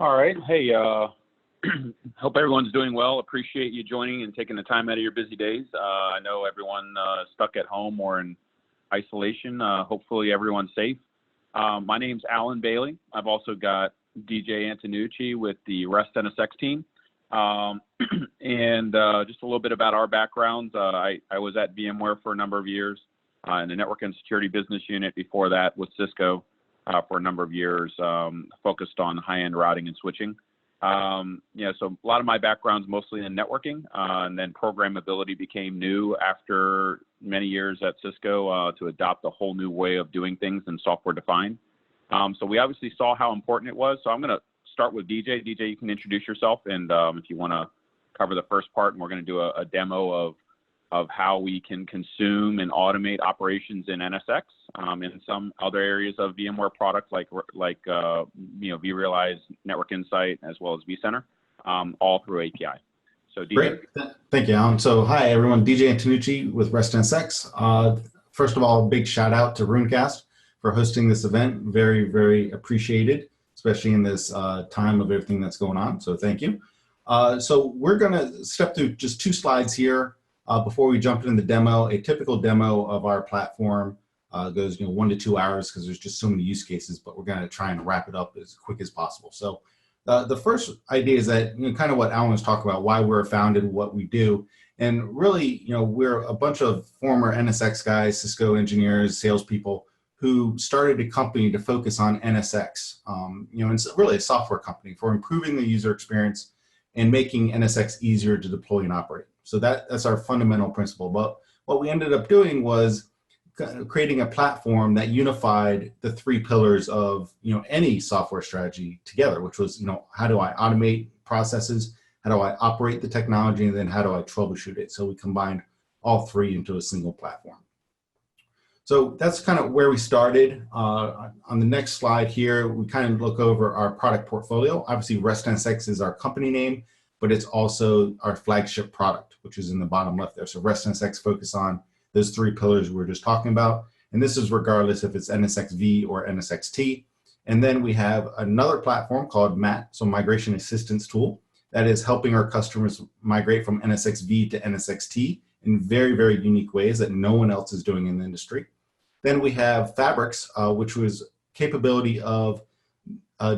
All right. Hey, hope everyone's doing well. Appreciate you joining and taking the time out of your busy days. I know everyone stuck at home or in isolation. Hopefully everyone's safe. My name's Alan Bailey. I've also got DJ Antonucci with the ReSTNSX team. And just a little bit about our backgrounds. I was at VMware for a number of years in the network and security business unit. Before that with Cisco for a number of years, focused on high-end routing and switching. So a lot of my background's mostly in networking, and then programmability became new after many years at Cisco to adopt a whole new way of doing things in software defined. So we obviously saw how important it was. So I'm going to start with DJ. DJ, you can introduce yourself, and if you want to cover the first part, and we're going to do a demo of how we can consume and automate operations in NSX in some other areas of VMware products like vRealize, Network Insight, as well as vCenter, all through API. So DJ. Great. Thank you, Alan. So hi, everyone. DJ Antonucci with ReSTNSX. First of all, a big shout out to Runecast for hosting this event. Very, very appreciated, especially in this time of everything that's going on. So thank you. So we're going to step through just 2 slides here. Before we jump into the demo. A typical demo of our platform goes 1 to 2 hours because there's just so many use cases, but we're going to try and wrap it up as quick as possible. So the first idea is that kind of what Alan was talking about, why we're founded, what we do. And really, we're a bunch of former NSX guys, Cisco engineers, salespeople who started a company to focus on NSX. It's really a software company for improving the user experience and making NSX easier to deploy and operate. So that's our fundamental principle. But what we ended up doing was creating a platform that unified the 3 pillars of any software strategy together, which was how do I automate processes, how do I operate the technology, and then how do I troubleshoot it. So we combined all 3 into a single platform. So that's kind of where we started. On the next slide here, we kind of look over our product portfolio. Obviously, ReSTNSX is our company name, but it's also our flagship product, which is in the bottom left there. So ReSTNSX focus on those 3 pillars we were just talking about. And this is regardless if it's NSX-v or NSX-T. And then we have another platform called MAT, so Migration Assistance Tool, that is helping our customers migrate from NSX-v to NSX-T in very, very unique ways that no one else is doing in the industry. Then we have Fabrics, which was capability of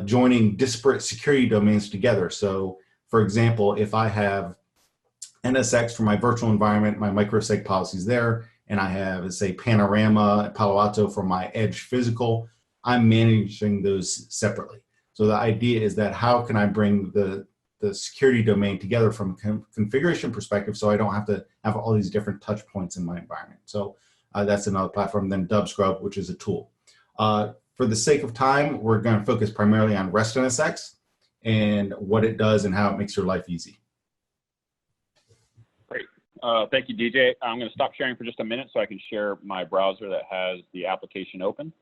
joining disparate security domains together. So for example, if I have NSX for my virtual environment, my microseg policies there, and I have, say, Panorama, Palo Alto for my edge physical, I'm managing those separately. So the idea is that how can I bring the security domain together from a configuration perspective so I don't have to have all these different touch points in my environment. So that's another platform. Then DubScrub, which is a tool. For the sake of time, we're going to focus primarily on ReSTNSX and what it does and how it makes your life easy. Great. Thank you, DJ. I'm going to stop sharing for just a minute so I can share my browser that has the application open.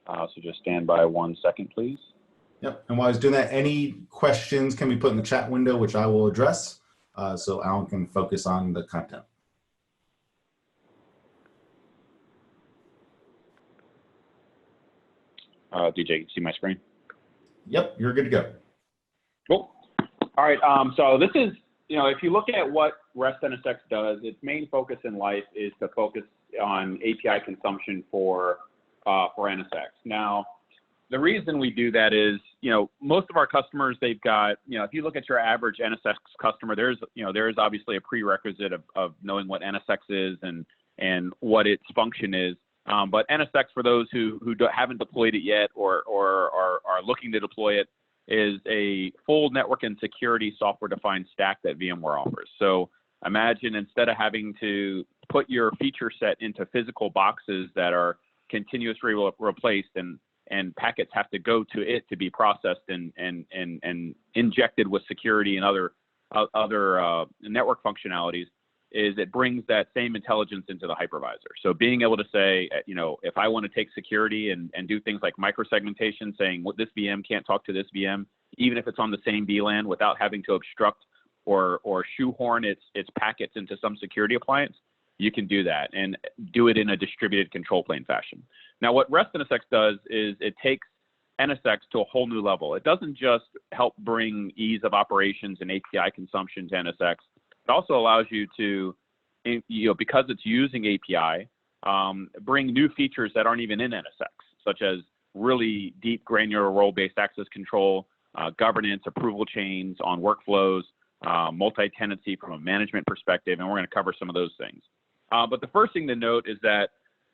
So just stand by 1 second, please. Yep. And while I was doing that, any questions can be put in the chat window, which I will address, so Alan can focus on the content. DJ, you see my screen? Yep, you're good to go. Cool. All right. So this is, if you look at what ReSTNSX does, its main focus in life is to focus on API consumption for NSX. Now, the reason we do that is, most of our customers, they've got, if you look at your average NSX customer, there is obviously a prerequisite of knowing what NSX is and what its function is. But NSX, for those who haven't deployed it yet or are looking to deploy it, is a full network and security software-defined stack that VMware offers. So imagine instead of having to put your feature set into physical boxes that are continuously replaced and packets have to go to it to be processed and injected with security and other network functionalities, is it brings that same intelligence into the hypervisor. So being able to say, if I want to take security and do things like microsegmentation, saying what this VM can't talk to this VM, even if it's on the same VLAN, without having to obstruct or shoehorn its packets into some security appliance, you can do that and do it in a distributed control plane fashion. Now, what ReSTNSX does is it takes NSX to a whole new level. It doesn't just help bring ease of operations and API consumption to NSX. It also allows you to, because it's using API, bring new features that aren't even in NSX, such as really deep granular role-based access control, governance, approval chains on workflows, multi-tenancy from a management perspective, and we're going to cover some of those things. But the first thing to note is that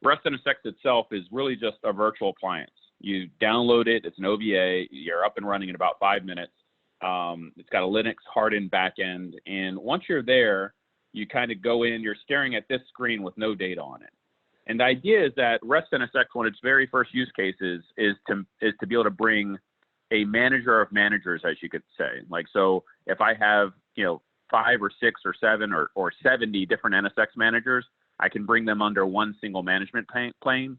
ReSTNSX itself is really just a virtual appliance. You download it, it's an OVA, you're up and running in about 5 minutes. It's got a Linux hardened backend, and once you're there, you kind of go in, you're staring at this screen with no data on it. And the idea is that ReSTNSX, one of its very first use cases, is to be able to bring a manager of managers, as you could say. Like, so if I have, 5 or 6 or 7 or 70 different NSX managers, I can bring them under one single management plane,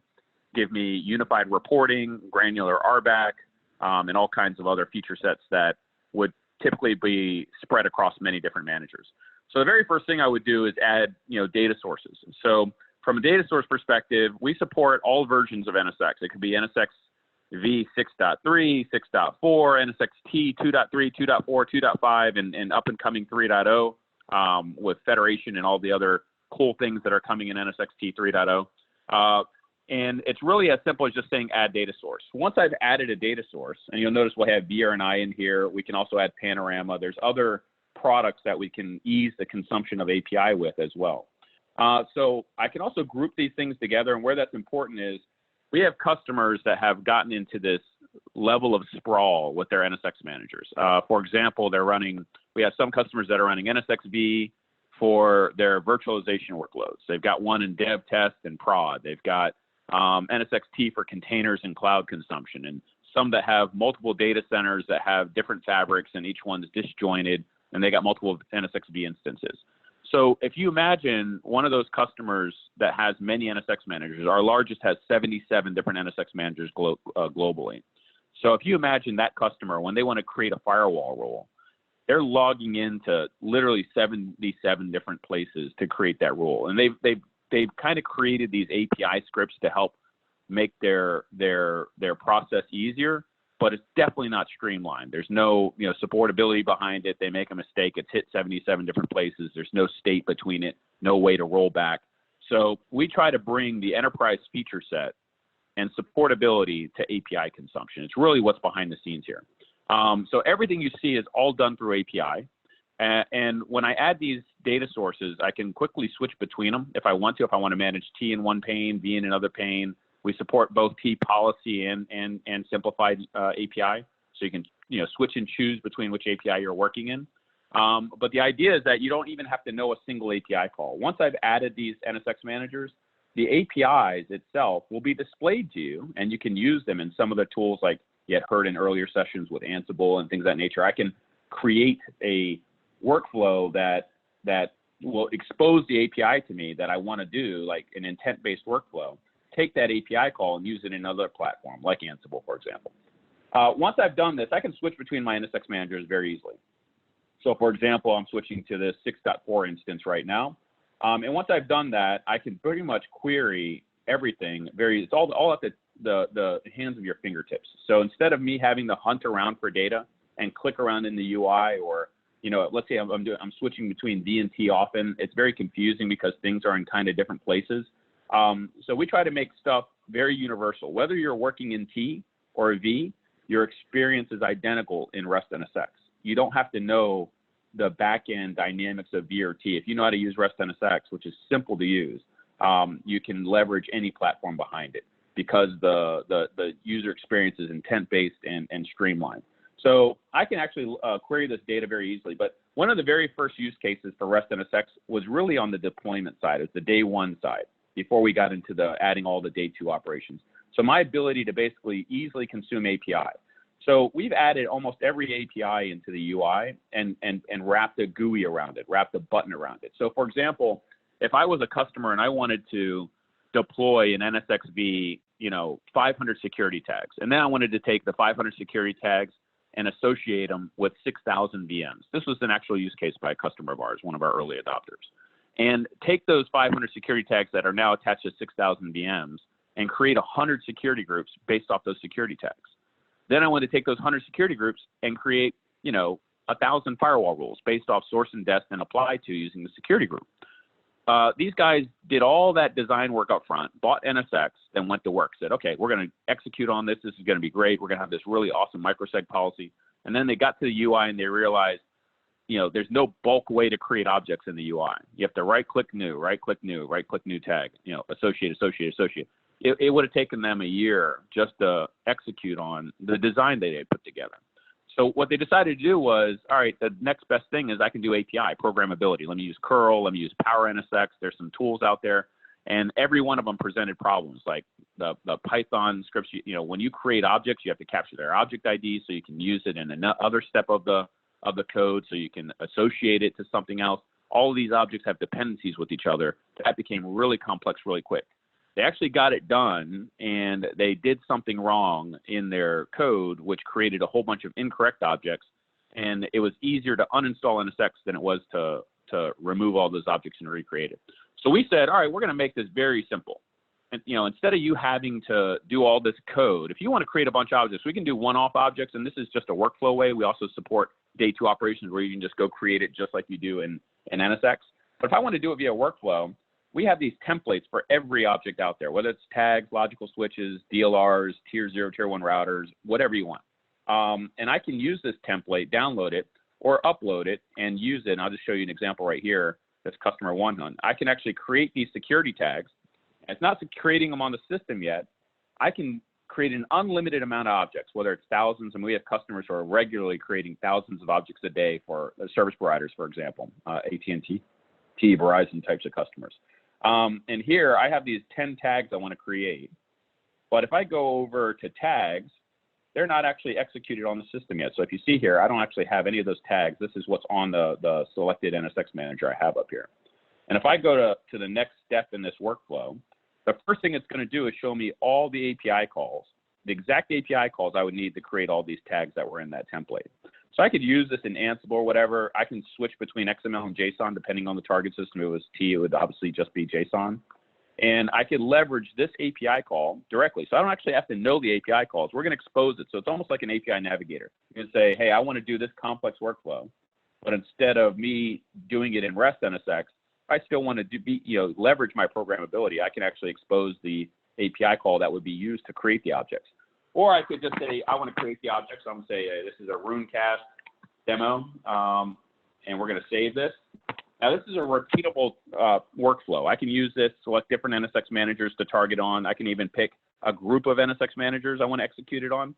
give me unified reporting, granular RBAC, and all kinds of other feature sets that would typically be spread across many different managers. So the very first thing I would do is add, data sources. So from a data source perspective, we support all versions of NSX. It could be NSX-v 6.3, 6.4, NSX-T 2.3, 2.4, 2.5, and up and coming 3.0 with Federation and all the other cool things that are coming in NSX-T 3.0. And it's really as simple as just saying add data source. Once I've added a data source, and you'll notice we'll have vRNI in here, we can also add Panorama. There's other products that we can ease the consumption of API with as well. So I can also group these things together, and where that's important is we have customers that have gotten into this level of sprawl with their NSX managers. For example, we have some customers that are running NSX-v for their virtualization workloads. They've got one in dev, test, and prod. They've got NSX-T for containers and cloud consumption, and some that have multiple data centers that have different fabrics, and each one's disjointed, and they got multiple NSX-v instances. So if you imagine one of those customers that has many NSX managers, our largest has 77 different NSX managers globally. So if you imagine that customer, when they want to create a firewall rule, they're logging into literally 77 different places to create that rule. And they've kind of created these API scripts to help make their process easier, but it's definitely not streamlined. There's no supportability behind it. They make a mistake, it's hit 77 different places. There's no state between it, no way to roll back. So we try to bring the enterprise feature set and supportability to API consumption. It's really what's behind the scenes here. So everything you see is all done through API. And when I add these data sources, I can quickly switch between them if I want to. If I want to manage T in one pane, V in another pane, we support both T policy and simplified API. So you can switch and choose between which API you're working in. But the idea is that you don't even have to know a single API call. Once I've added these NSX managers, the APIs itself will be displayed to you, and you can use them in some of the tools like you had heard in earlier sessions with Ansible and things of that nature. I can create a workflow that will expose the API to me that I want to do, like an intent-based workflow, take that API call and use it in another platform, like Ansible, for example. Once I've done this, I can switch between my NSX managers very easily. So for example, I'm switching to this 6.4 instance right now. And once I've done that, I can pretty much query everything. It's all at the hands of your fingertips. So instead of me having to hunt around for data and click around in the UI, or let's say I'm switching between V and T often, it's very confusing because things are in kind of different places. So we try to make stuff very universal. Whether you're working in T or V, your experience is identical in ReSTNSX. You don't have to know the back-end dynamics of V or T. If you know how to use ReSTNSX, which is simple to use, you can leverage any platform behind it because the user experience is intent-based and streamlined. So I can actually query this data very easily. But one of the very first use cases for ReSTNSX was really on the deployment side. It's the day one side, before we got into the adding all the day two operations. So my ability to basically easily consume API. So we've added almost every API into the UI and wrapped a GUI around it, wrapped a button around it. So for example, if I was a customer and I wanted to deploy an NSX-v, 500 security tags, and then I wanted to take the 500 security tags and associate them with 6,000 VMs. This was an actual use case by a customer of ours, one of our early adopters. And take those 500 security tags that are now attached to 6,000 VMs and create 100 security groups based off those security tags. Then I want to take those 100 security groups and create, 1,000 firewall rules based off source and dest and apply to using the security group. These guys did all that design work up front, bought NSX, then went to work, said, okay, we're going to execute on this. This is going to be great. We're going to have this really awesome microseg policy. And then they got to the UI and they realized, there's no bulk way to create objects in the UI. You have to right-click new, right-click new, right-click new tag, associate. It would have taken them a year just to execute on the design that they put together. So what they decided to do was, all right, the next best thing is I can do API, programmability. Let me use curl, let me use power NSX. There's some tools out there. And every one of them presented problems, like the Python scripts. When you create objects, you have to capture their object ID so you can use it in another step of the code, so you can associate it to something else. All of these objects have dependencies with each other. That became really complex really quick. They actually got it done, and they did something wrong in their code, which created a whole bunch of incorrect objects. And it was easier to uninstall NSX than it was to remove all those objects and recreate it. So we said, all right, we're going to make this very simple. And instead of you having to do all this code, if you want to create a bunch of objects, we can do one-off objects, and this is just a workflow way. We also support day 2 operations where you can just go create it just like you do in NSX. But if I want to do it via workflow, we have these templates for every object out there, whether it's tags, logical switches, DLRs, tier 0, tier 1 routers, whatever you want. And I can use this template, download it, or upload it and use it. And I'll just show you an example right here. That's customer 100. I can actually create these security tags. It's not creating them on the system yet. I can create an unlimited amount of objects, whether it's thousands, and we have customers who are regularly creating thousands of objects a day for service providers, for example, AT&T, Verizon types of customers. And here I have these 10 tags I want to create. But if I go over to tags, they're not actually executed on the system yet. So if you see here, I don't actually have any of those tags. This is what's on the selected NSX manager I have up here. And if I go to the next step in this workflow, the first thing it's going to do is show me all the API calls, the exact API calls I would need to create all these tags that were in that template. So I could use this in Ansible or whatever. I can switch between XML and JSON depending on the target system. If it was T, it would obviously just be JSON. And I could leverage this API call directly. So I don't actually have to know the API calls. We're going to expose it. So it's almost like an API navigator. You can say, hey, I want to do this complex workflow, but instead of me doing it in ReSTNSX, I still want to leverage my programmability. I can actually expose the API call that would be used to create the objects. Or I could just say, I want to create the objects. So I'm going to say, hey, this is a RuneCast demo, and we're going to save this. Now, this is a repeatable workflow. I can use this, select different NSX managers to target on. I can even pick a group of NSX managers I want to execute it on.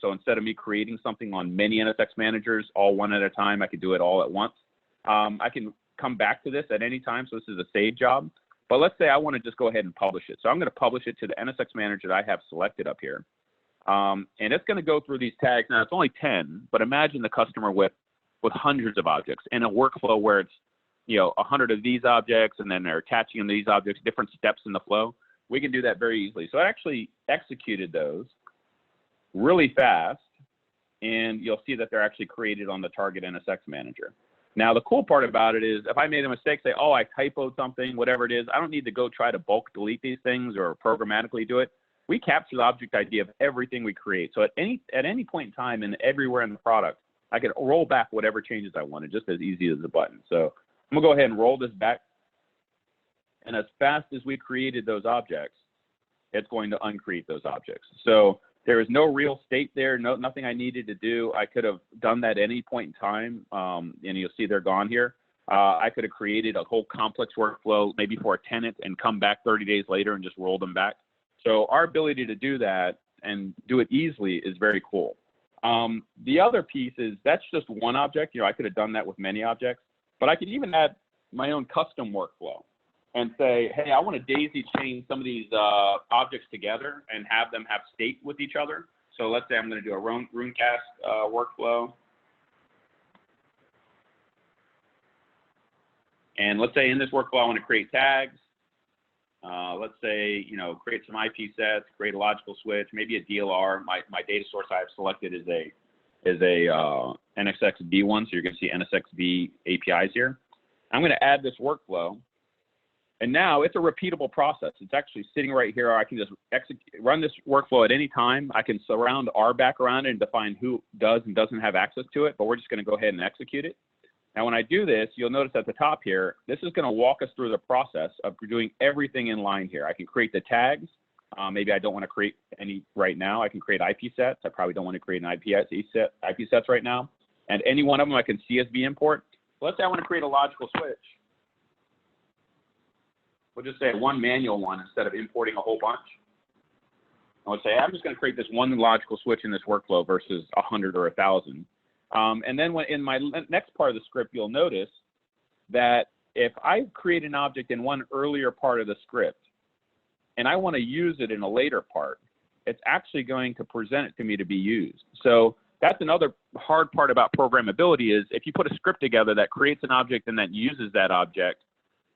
So instead of me creating something on many NSX managers, all one at a time, I could do it all at once. I can come back to this at any time. So this is a save job. But let's say I want to just go ahead and publish it. So I'm going to publish it to the NSX manager that I have selected up here. And it's going to go through these tags. Now, it's only 10, but imagine the customer with hundreds of objects in a workflow where it's 100 of these objects, and then they're attaching them to these objects, different steps in the flow. We can do that very easily. So I actually executed those really fast, and you'll see that they're actually created on the target NSX manager. Now, the cool part about it is if I made a mistake, say, oh, I typoed something, whatever it is, I don't need to go try to bulk delete these things or programmatically do it. We capture the object ID of everything we create. So at any point in time and everywhere in the product, I can roll back whatever changes I wanted, just as easy as a button. So I'm going to go ahead and roll this back. And as fast as we created those objects, it's going to uncreate those objects. So there is no real state there, nothing I needed to do. I could have done that at any point in time, and you'll see they're gone here. I could have created a whole complex workflow, maybe for a tenant, and come back 30 days later and just roll them back. So our ability to do that and do it easily is very cool. The other piece is that's just one object. I could have done that with many objects, but I could even add my own custom workflow and say, hey, I want to daisy chain some of these objects together and have them have state with each other. So let's say I'm going to do a RuneCast workflow. And let's say in this workflow, I want to create tags. Let's say, create some IP sets, create a logical switch, maybe a DLR. My data source I have selected is a NSX-v one, so you're going to see NSX-v APIs here. I'm going to add this workflow, And now it's a repeatable process. It's actually sitting right here. I can just run this workflow at any time. I can surround R back around it and define who does and doesn't have access to it, but we're just going to go ahead and execute it. Now, when I do this, you'll notice at the top here, this is going to walk us through the process of doing everything in line here. I can create the tags. Maybe I don't want to create any right now. I can create IP sets. I probably don't want to create an IP sets right now. And any one of them I can CSV import. Let's say I want to create a logical switch. We'll just say one manual one instead of importing a whole bunch. I would say I'm just going to create this one logical switch in this workflow versus 100 or 1,000. And then in my next part of the script, you'll notice that if I create an object in one earlier part of the script and I want to use it in a later part, it's actually going to present it to me to be used. So that's another hard part about programmability is if you put a script together that creates an object and that uses that object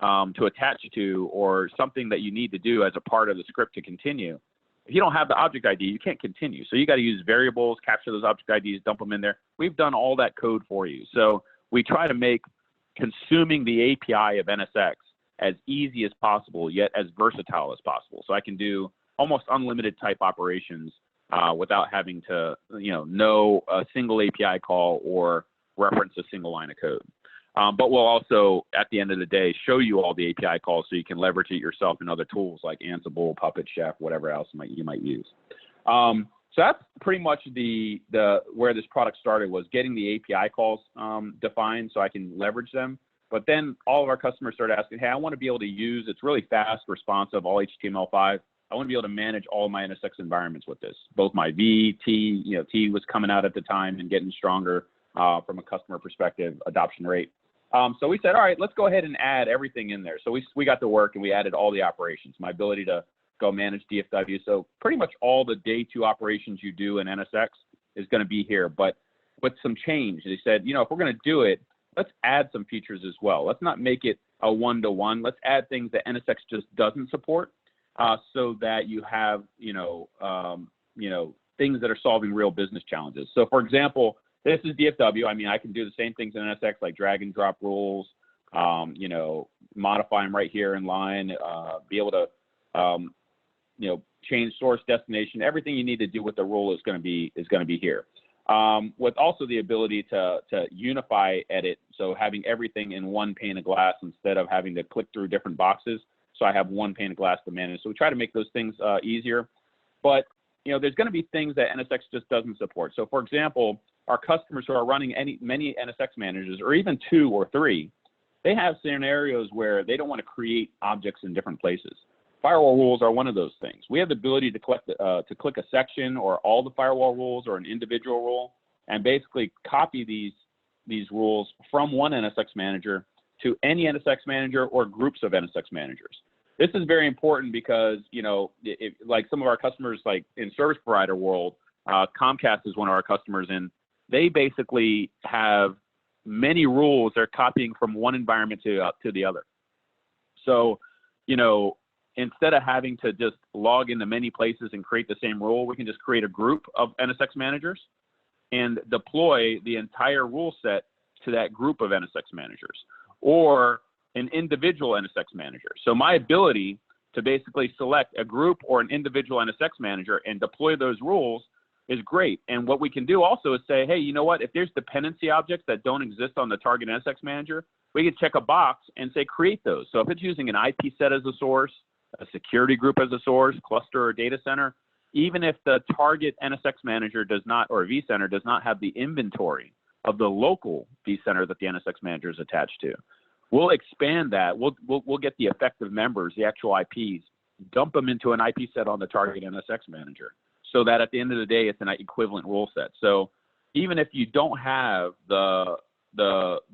to attach to, or something that you need to do as a part of the script to continue, if you don't have the object ID, you can't continue. So you got to use variables, capture those object IDs, dump them in there. We've done all that code for you. So we try to make consuming the API of NSX as easy as possible, yet as versatile as possible. So I can do almost unlimited type operations without having to, know a single API call or reference a single line of code. But we'll also, at the end of the day, show you all the API calls so you can leverage it yourself in other tools like Ansible, Puppet, Chef, whatever else you might use. So that's pretty much where this product started, was getting the API calls defined so I can leverage them. But then all of our customers started asking, hey, I want to be able to use, it's really fast, responsive, all HTML5. I want to be able to manage all my NSX environments with this. Both my V, T, T was coming out at the time and getting stronger from a customer perspective, adoption rate. So we said, all right, let's go ahead and add everything in there. So we got to work and we added all the operations, my ability to go manage DFW. So pretty much all the day two operations you do in NSX is going to be here, but with some change. They said, if we're going to do it, let's add some features as well. Let's not make it a one-to-one. Let's add things that NSX just doesn't support so that you have, things that are solving real business challenges. So for example, this is DFW. I mean, I can do the same things in NSX, like drag and drop rules, modify them right here in line, be able to, change source destination. Everything you need to do with the rule is going to be here. With also the ability to unify edit, so having everything in one pane of glass instead of having to click through different boxes. So I have one pane of glass to manage. So we try to make those things easier. But there's going to be things that NSX just doesn't support. So for example, our customers who are running many NSX managers, or even 2 or 3, they have scenarios where they don't want to create objects in different places. Firewall rules are one of those things. We have the ability to click a section or all the firewall rules or an individual rule, and basically copy these rules from one NSX manager to any NSX manager or groups of NSX managers. This is very important because, like some of our customers, like in service provider world, Comcast is one of our customers, and they basically have many rules they're copying from one environment to the other. So, instead of having to just log into many places and create the same rule, we can just create a group of NSX managers and deploy the entire rule set to that group of NSX managers, or an individual NSX manager. So my ability to basically select a group or an individual NSX manager and deploy those rules is great. And what we can do also is say, hey, you know what? If there's dependency objects that don't exist on the target NSX manager, we can check a box and say, create those. So if it's using an IP set as a source, a security group as a source, cluster or data center, even if the target NSX manager does not, or vCenter does not have the inventory of the local vCenter that the NSX manager is attached to, we'll expand that. We'll get the effective members, the actual IPs, dump them into an IP set on the target NSX manager, so that at the end of the day, it's an equivalent rule set. So even if you don't have the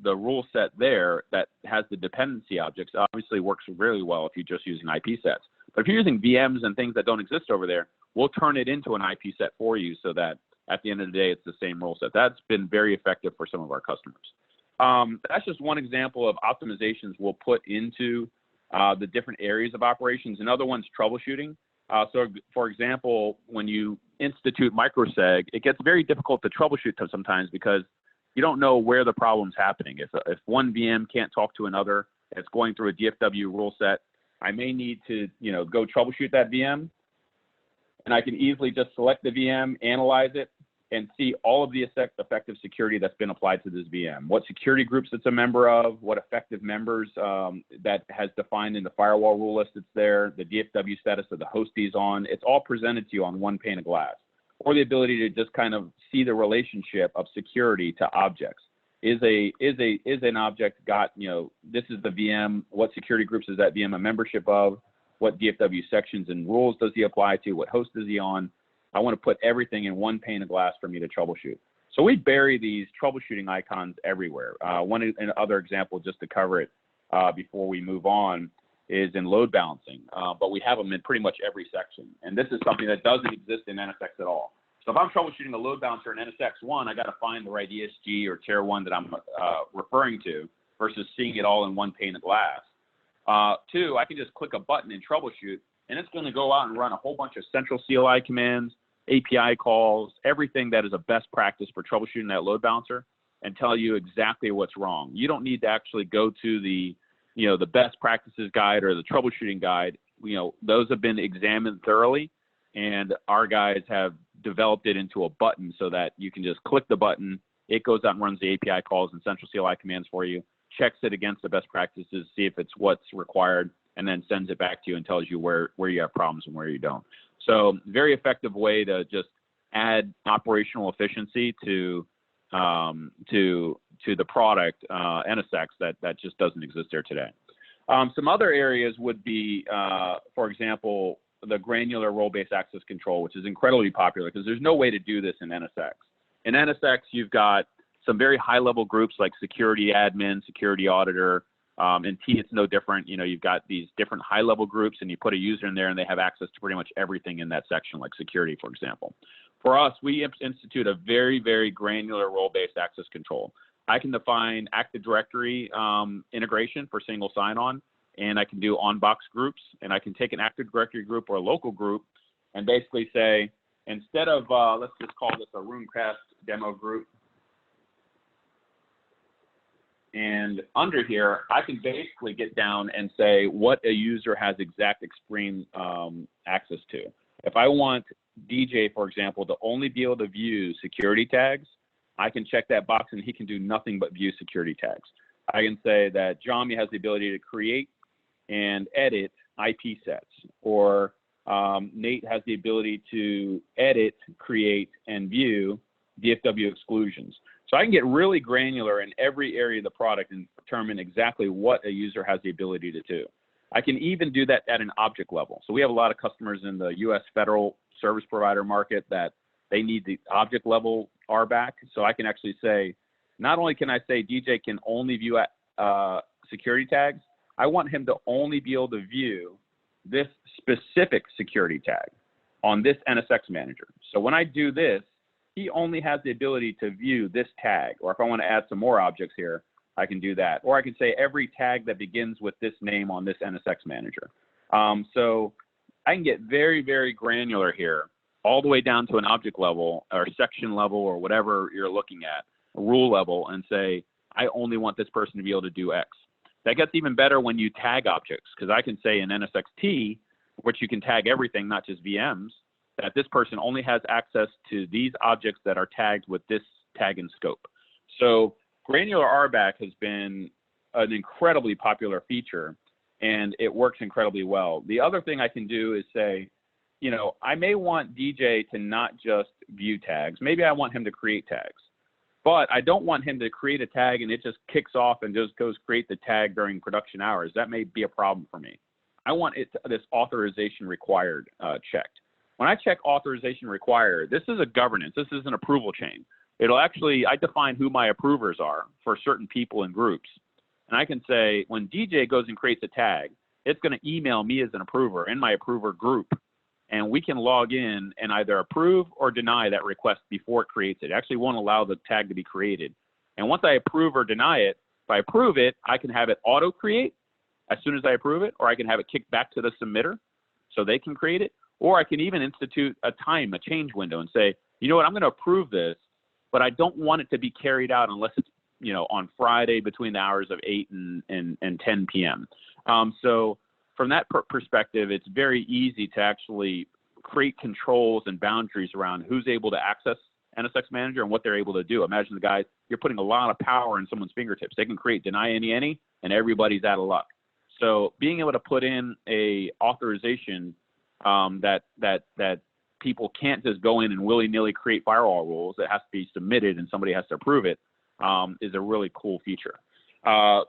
rule set there that has the dependency objects, obviously works really well if you're just using IP sets. But if you're using VMs and things that don't exist over there, we'll turn it into an IP set for you so that at the end of the day, it's the same rule set. That's been very effective for some of our customers. That's just one example of optimizations we'll put into the different areas of operations. Another one's troubleshooting. So for example, when you institute microseg, it gets very difficult to troubleshoot sometimes because you don't know where the problem's happening. If one VM can't talk to another, it's going through a DFW rule set, I may need to, go troubleshoot that VM, and I can easily just select the VM, analyze it, and see all of the effective security that's been applied to this VM, what security groups it's a member of, what effective members that has defined in the firewall rule list it's there, the DFW status of the host he's on. It's all presented to you on one pane of glass, or the ability to just kind of see the relationship of security to objects. Is an object got, this is the VM, what security groups is that VM a membership of, what DFW sections and rules does he apply to, what host is he on? I want to put everything in one pane of glass for me to troubleshoot. So we bury these troubleshooting icons everywhere. One other example, just to cover it before we move on, is in load balancing, but we have them in pretty much every section. And this is something that doesn't exist in NSX at all. So if I'm troubleshooting a load balancer in NSX1, I got to find the right ESG or tier 1 that I'm referring to versus seeing it all in one pane of glass. 2, I can just click a button and troubleshoot, and it's going to go out and run a whole bunch of central CLI commands, API calls, everything that is a best practice for troubleshooting that load balancer, and tell you exactly what's wrong. You don't need to actually go to the best practices guide or the troubleshooting guide. Those have been examined thoroughly, and our guys have developed it into a button so that you can just click the button, it goes out and runs the API calls and central CLI commands for you, checks it against the best practices, see if it's what's required, and then sends it back to you and tells you where you have problems and where you don't. So very effective way to just add operational efficiency to the product NSX that just doesn't exist there today. Some other areas would be, for example, the granular role-based access control, which is incredibly popular because there's no way to do this in NSX. In NSX, you've got some very high-level groups like security admin, security auditor. In T, it's no different. You've got these different high-level groups, and you put a user in there, and they have access to pretty much everything in that section, like security, for example. For us, we institute a very, very granular role-based access control. I can define Active Directory integration for single sign-on, and I can do on-box groups, and I can take an Active Directory group or a local group and basically say, instead of, let's just call this a Roomcast demo group, and under here, I can basically get down and say what a user has exact extreme access to. If I want DJ, for example, to only be able to view security tags, I can check that box and he can do nothing but view security tags. I can say that Jami has the ability to create and edit IP sets, or Nate has the ability to edit, create, and view DFW exclusions. So I can get really granular in every area of the product and determine exactly what a user has the ability to do. I can even do that at an object level. So we have a lot of customers in the US federal service provider market that they need the object level RBAC. So I can actually say, not only can I say DJ can only view security tags, I want him to only be able to view this specific security tag on this NSX manager. So when I do this, he only has the ability to view this tag. Or if I want to add some more objects here, I can do that. Or I can say every tag that begins with this name on this NSX manager. So I can get very, very granular here, all the way down to an object level or section level or whatever you're looking at, a rule level, and say, I only want this person to be able to do X. That gets even better when you tag objects, because I can say in NSX-T, which you can tag everything, not just VMs, that this person only has access to these objects that are tagged with this tag and scope. So granular RBAC has been an incredibly popular feature, and it works incredibly well. The other thing I can do is say, I may want DJ to not just view tags. Maybe I want him to create tags. But I don't want him to create a tag and it just kicks off and just goes create the tag during production hours. That may be a problem for me. I want this authorization required checked. When I check authorization required, this is a governance. This is an approval chain. It'll actually, I define who my approvers are for certain people and groups. And I can say, when DJ goes and creates a tag, it's going to email me as an approver in my approver group. And we can log in and either approve or deny that request before it creates it. It actually won't allow the tag to be created. And once I approve or deny it, if I approve it, I can have it auto-create as soon as I approve it, or I can have it kick back to the submitter so they can create it. Or I can even institute a change window and say, you know what, I'm going to approve this, but I don't want it to be carried out unless it's, on Friday between the hours of 8 and 10 p.m. So from that perspective, it's very easy to actually create controls and boundaries around who's able to access NSX Manager and what they're able to do. Imagine the guys, you're putting a lot of power in someone's fingertips. They can create deny any, and everybody's out of luck. So being able to put in a authorization that people can't just go in and willy-nilly create firewall rules. It has to be submitted and somebody has to approve it, is a really cool feature. What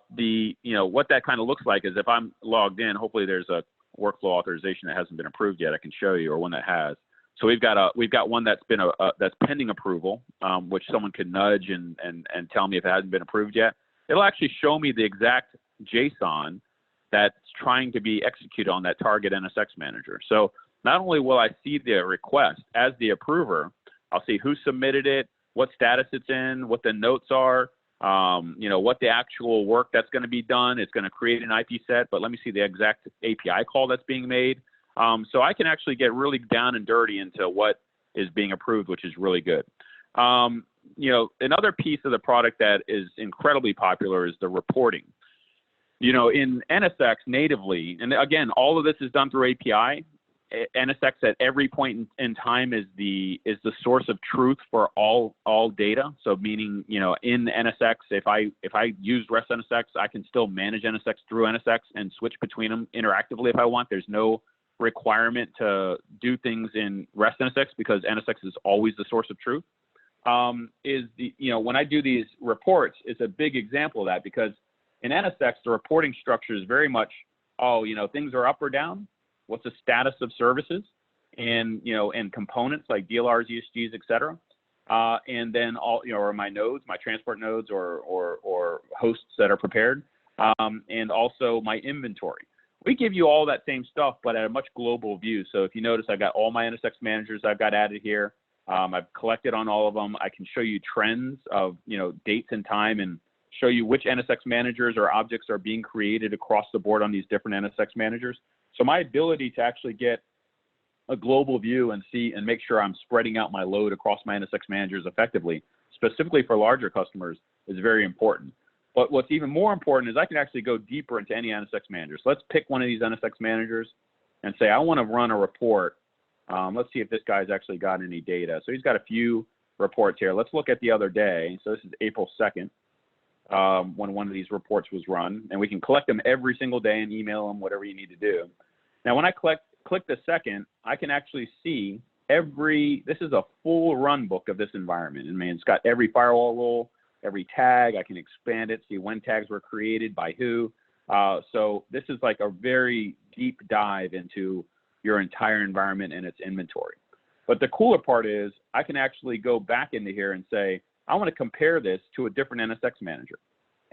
that kind of looks like is if I'm logged in, hopefully there's a workflow authorization that hasn't been approved yet. I can show you, or one that has. So we've got one that's been that's pending approval, which someone could nudge and tell me if it hasn't been approved yet. It'll actually show me the exact JSON that's trying to be executed on that target NSX manager. So not only will I see the request as the approver, I'll see who submitted it, what status it's in, what the notes are, what the actual work that's going to be done. It's going to create an IP set, but let me see the exact API call that's being made. So I can actually get really down and dirty into what is being approved, which is really good. Another piece of the product that is incredibly popular is the reporting. In NSX natively, and again, all of this is done through API. NSX at every point in time is the source of truth for all data. So meaning, in NSX, if I use ReSTNSX, I can still manage NSX through NSX and switch between them interactively if I want. There's no requirement to do things in ReSTNSX because NSX is always the source of truth. When I do these reports, it's a big example of that because in NSX, the reporting structure is very much, things are up or down. What's the status of services and components like DLRs, ESGs, et cetera. And then or my nodes, my transport nodes or hosts that are prepared, and also my inventory. We give you all that same stuff, but at a much global view. So if you notice, I've got all my NSX managers I've got added here. I've collected on all of them. I can show you trends of, dates and time and show you which NSX managers or objects are being created across the board on these different NSX managers. So my ability to actually get a global view and see and make sure I'm spreading out my load across my NSX managers effectively, specifically for larger customers, is very important. But what's even more important is I can actually go deeper into any NSX manager. So let's pick one of these NSX managers and say, I want to run a report. Let's see if this guy's actually got any data. So he's got a few reports here. Let's look at the other day. So this is April 2nd. When one of these reports was run, and we can collect them every single day and email them, whatever you need to do. Now, when I click the second, I can actually see this is a full run book of this environment. It's got every firewall rule, every tag. I can expand it, see when tags were created by who. So this is like a very deep dive into your entire environment and its inventory. But the cooler part is I can actually go back into here and say, I want to compare this to a different NSX manager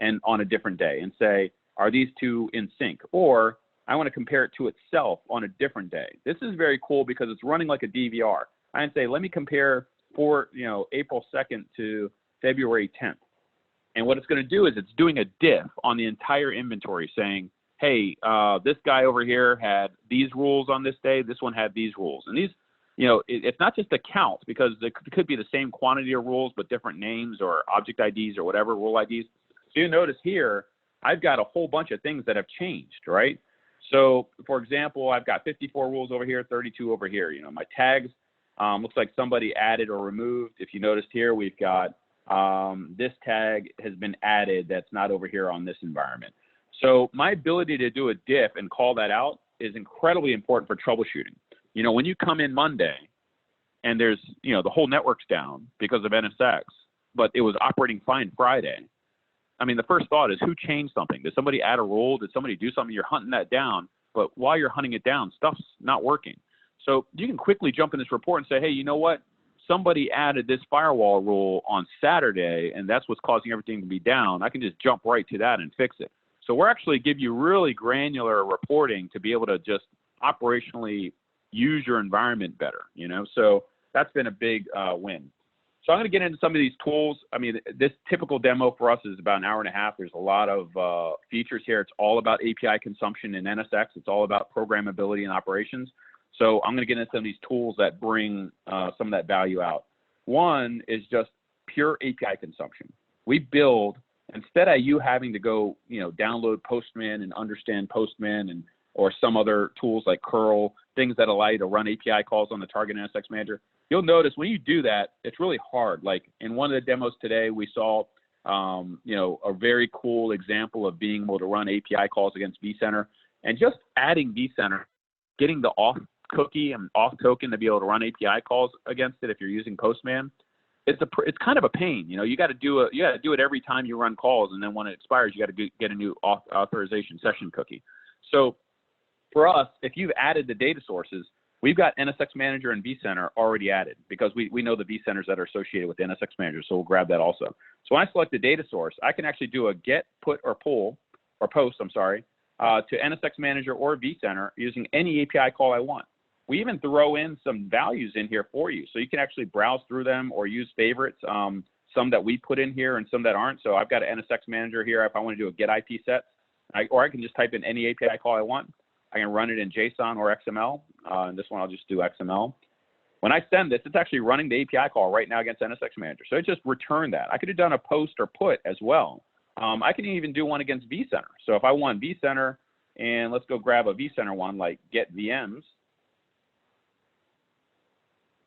and on a different day and say, are these two in sync? Or I want to compare it to itself on a different day. This is very cool because it's running like a DVR. I can say, let me compare for April 2nd to February 10th. And what it's going to do is it's doing a diff on the entire inventory saying, hey, this guy over here had these rules on this day. This one had these rules. And these, it's not just a count because it could be the same quantity of rules, but different names or object IDs or whatever, rule IDs. So you notice here, I've got a whole bunch of things that have changed, right? So for example, I've got 54 rules over here, 32 over here. My tags, looks like somebody added or removed. If you noticed here, we've got this tag has been added that's not over here on this environment. So my ability to do a diff and call that out is incredibly important for troubleshooting. When you come in Monday and there's, the whole network's down because of NSX, but it was operating fine Friday. The first thought is who changed something? Did somebody add a rule? Did somebody do something? You're hunting that down, but while you're hunting it down, stuff's not working. So you can quickly jump in this report and say, hey, you know what? Somebody added this firewall rule on Saturday, and that's what's causing everything to be down. I can just jump right to that and fix it. So we're actually give you really granular reporting to be able to just operationally use your environment better, So that's been a big win. So I'm going to get into some of these tools. This typical demo for us is about an hour and a half. There's a lot of features here. It's all about API consumption in NSX. It's all about programmability and operations. So I'm going to get into some of these tools that bring some of that value out. One is just pure API consumption. We build, instead of you having to go, download Postman and understand Postman and or some other tools like curl, things that allow you to run API calls on the target NSX manager, you'll notice when you do that, it's really hard. Like in one of the demos today, we saw, you know, a very cool example of being able to run API calls against vCenter, and just adding vCenter, getting the auth cookie and auth token to be able to run API calls against it if you're using Postman. It's kind of a pain. You know, you got to do it every time you run calls, and then when it expires, you got to get a new authorization session cookie. So for us, if you've added the data sources, we've got NSX Manager and vCenter already added because we know the vCenters that are associated with the NSX Manager, so we'll grab that also. So when I select the data source, I can actually do a get, put, or pull, or post, I'm sorry, to NSX Manager or vCenter using any API call I want. We even throw in some values in here for you, so you can actually browse through them or use favorites, some that we put in here and some that aren't. So I've got an NSX Manager here if I want to do a get IP set, or I can just type in any API call I want. I can run it in JSON or XML. And this one I'll just do XML. When I send this, it's actually running the API call right now against NSX Manager. So it just returned that. I could have done a post or put as well. I can even do one against vCenter. So if I want vCenter, and let's go grab a vCenter one like get VMs,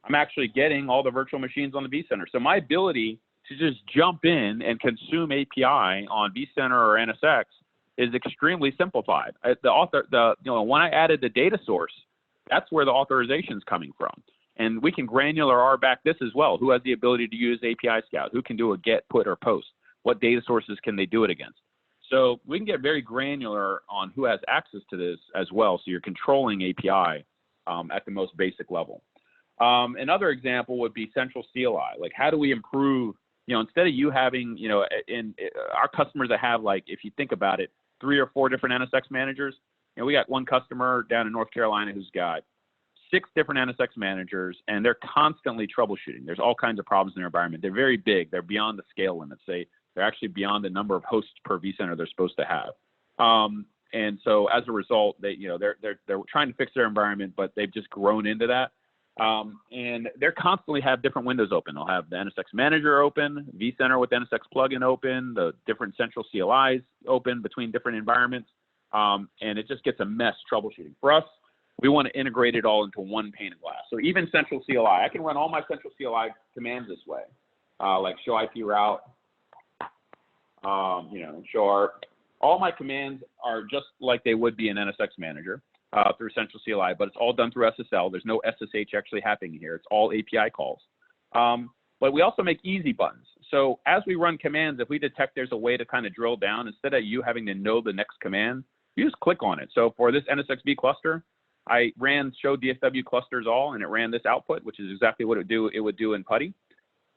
I'm actually getting all the virtual machines on the vCenter. So my ability to just jump in and consume API on vCenter or NSX is extremely simplified. When I added the data source, that's where the authorization is coming from. And we can granular R back this as well. Who has the ability to use API Scout? Who can do a get, put, or post? What data sources can they do it against? So we can get very granular on who has access to this as well. So you're controlling API at the most basic level. Another example would be central CLI. Like, how do we improve, instead of you having, our customers that have, like, if you think about it, 3 or 4 different NSX managers. We got one customer down in North Carolina who's got 6 different NSX managers, and they're constantly troubleshooting. There's all kinds of problems in their environment. They're very big. They're beyond the scale limits. They're actually beyond the number of hosts per vCenter they're supposed to have. And so as a result, they're trying to fix their environment, but they've just grown into that. And they're constantly have different windows open. They'll have the NSX Manager open, vCenter with NSX plugin open, the different central CLIs open between different environments, and it just gets a mess troubleshooting. For us, we want to integrate it all into one pane of glass. So even central CLI, I can run all my central CLI commands this way, like show IP route, show ARP. All my commands are just like they would be in NSX Manager. Through central CLI, but it's all done through SSL. There's no SSH actually happening here. It's all API calls. But we also make easy buttons. So as we run commands, if we detect there's a way to kind of drill down, instead of you having to know the next command, you just click on it. So for this NSX-v cluster, I ran show DFW clusters all, and it ran this output, which is exactly what it would do in PuTTY.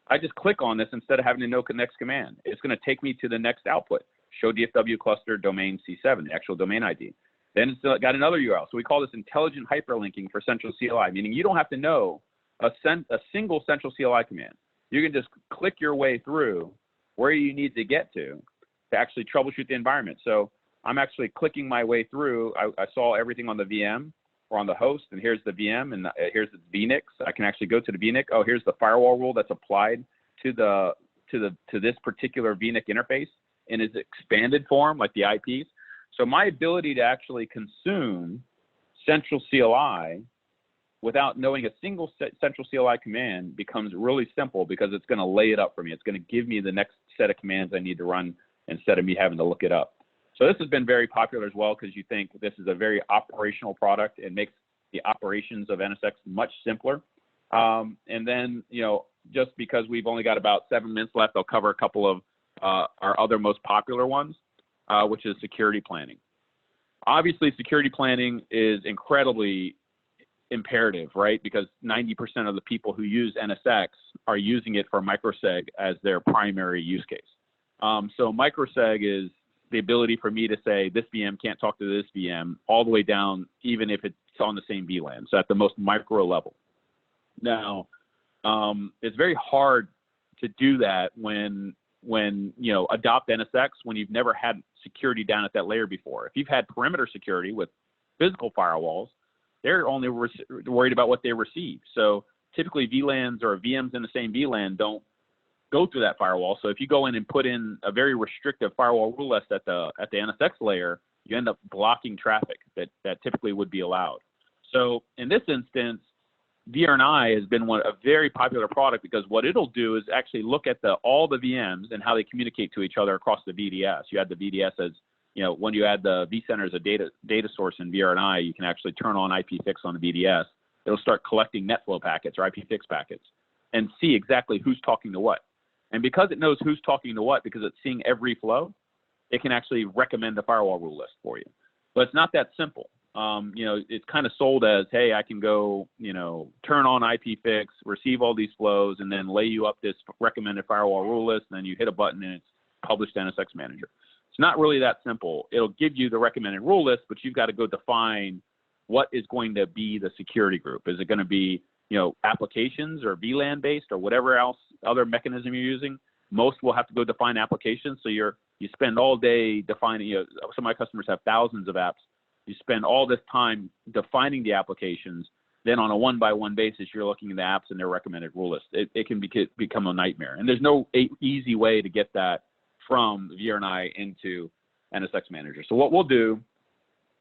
I just click on this instead of having to know the next command. It's going to take me to the next output, show DFW cluster domain C7, the actual domain ID. Then it's got another URL. So we call this intelligent hyperlinking for central CLI, meaning you don't have to know a single central CLI command. You can just click your way through where you need to get to actually troubleshoot the environment. So I'm actually clicking my way through. I saw everything on the VM or on the host, and here's the VM, and here's the VNIX. I can actually go to the VNIC. Oh, here's the firewall rule that's applied to this particular VNIC interface in its expanded form, like the IPs. So my ability to actually consume central CLI without knowing a single central CLI command becomes really simple because it's going to lay it up for me. It's going to give me the next set of commands I need to run instead of me having to look it up. So this has been very popular as well because you think this is a very operational product. It makes the operations of NSX much simpler. And then, just because we've only got about 7 minutes left, I'll cover a couple of our other most popular ones. Which is security planning. Obviously, security planning is incredibly imperative, right? Because 90% of the people who use NSX are using it for microseg as their primary use case. So microseg is the ability for me to say this VM can't talk to this VM all the way down, even if it's on the same VLAN, so at the most micro level. Now, it's very hard to do that when adopt NSX when you've never had security down at that layer before. If you've had perimeter security with physical firewalls, they're only worried about what they receive. So typically VLANs or VMs in the same VLAN don't go through that firewall. So if you go in and put in a very restrictive firewall rule list at the NSX layer, you end up blocking traffic that typically would be allowed. So in this instance, vRNI has been a very popular product because what it'll do is actually look at all the VMs and how they communicate to each other across the VDS. You add the VDS as, when you add the vCenter as a data source in vRNI, you can actually turn on IPFix on the VDS. It'll start collecting NetFlow packets or IPFix packets and see exactly who's talking to what. And because it knows who's talking to what, because it's seeing every flow, it can actually recommend a firewall rule list for you. But it's not that simple. It's kind of sold as, hey, I can go, turn on IPFix, receive all these flows, and then lay you up this recommended firewall rule list, and then you hit a button and it's published to NSX Manager. It's not really that simple. It'll give you the recommended rule list, but you've got to go define what is going to be the security group. Is it going to be, applications or VLAN based or whatever else, other mechanism you're using? Most will have to go define applications. So you spend all day defining, some of my customers have thousands of apps. You spend all this time defining the applications. Then on a one-by-one basis, you're looking at the apps and their recommended rule list. It can become a nightmare. And there's no easy way to get that from vRNI into NSX Manager. So what we'll do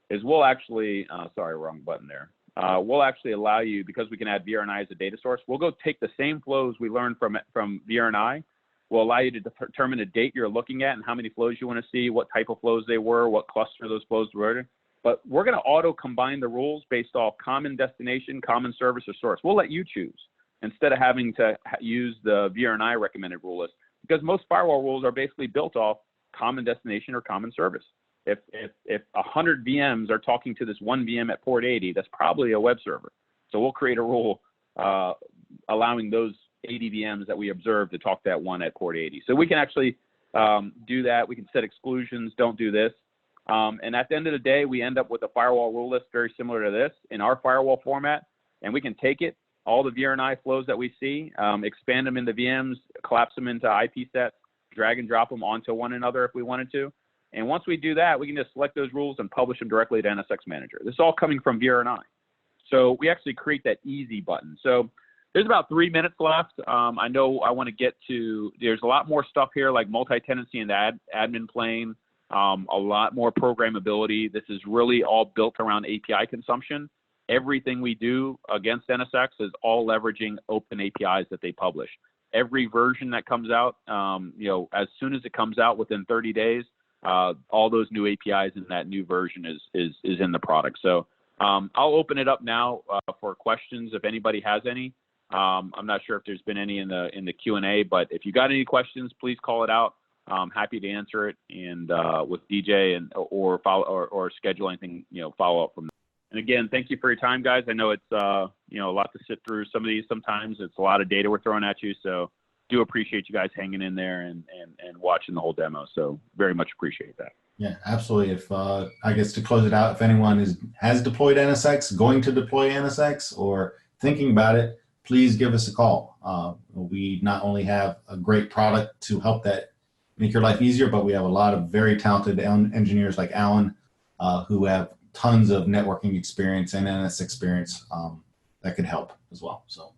is we'll actually, sorry, wrong button there. We'll actually allow you, because we can add vRNI as a data source, we'll go take the same flows we learned from vRNI. We'll allow you to determine the date you're looking at and how many flows you want to see, what type of flows they were, what cluster those flows were. But we're going to auto combine the rules based off common destination, common service, or source. We'll let you choose instead of having to use the vRNI recommended rule list, because most firewall rules are basically built off common destination or common service. If 100 VMs are talking to this one VM at port 80, that's probably a web server. So we'll create a rule allowing those 80 VMs that we observe to talk to that one at port 80. So we can actually do that. We can set exclusions, don't do this. And at the end of the day, we end up with a firewall rule list very similar to this in our firewall format. And we can take it, all the vRNI flows that we see, expand them into VMs, collapse them into IP sets, drag and drop them onto one another if we wanted to. And once we do that, we can just select those rules and publish them directly to NSX Manager. This is all coming from vRNI. So we actually create that easy button. So there's about 3 minutes left. I know I want to get to, there's a lot more stuff here like multi-tenancy and admin plane, a lot more programmability. This is really all built around API consumption. Everything we do against NSX is all leveraging open APIs that they publish. Every version that comes out, as soon as it comes out within 30 days, all those new APIs in that new version is in the product. So I'll open it up now for questions if anybody has any. I'm not sure if there's been any in the Q&A, but if you got any questions, please call it out. I'm happy to answer it, and with DJ or schedule anything, follow up from there. And again, thank you for your time, guys. I know it's a lot to sit through some of these. Sometimes it's a lot of data we're throwing at you, so do appreciate you guys hanging in there and watching the whole demo. So very much appreciate that. Yeah, absolutely. If I guess to close it out, if anyone has deployed NSX, going to deploy NSX, or thinking about it, please give us a call. We not only have a great product to help that make your life easier, but we have a lot of very talented engineers like Alan who have tons of networking experience and NS experience that could help as well. So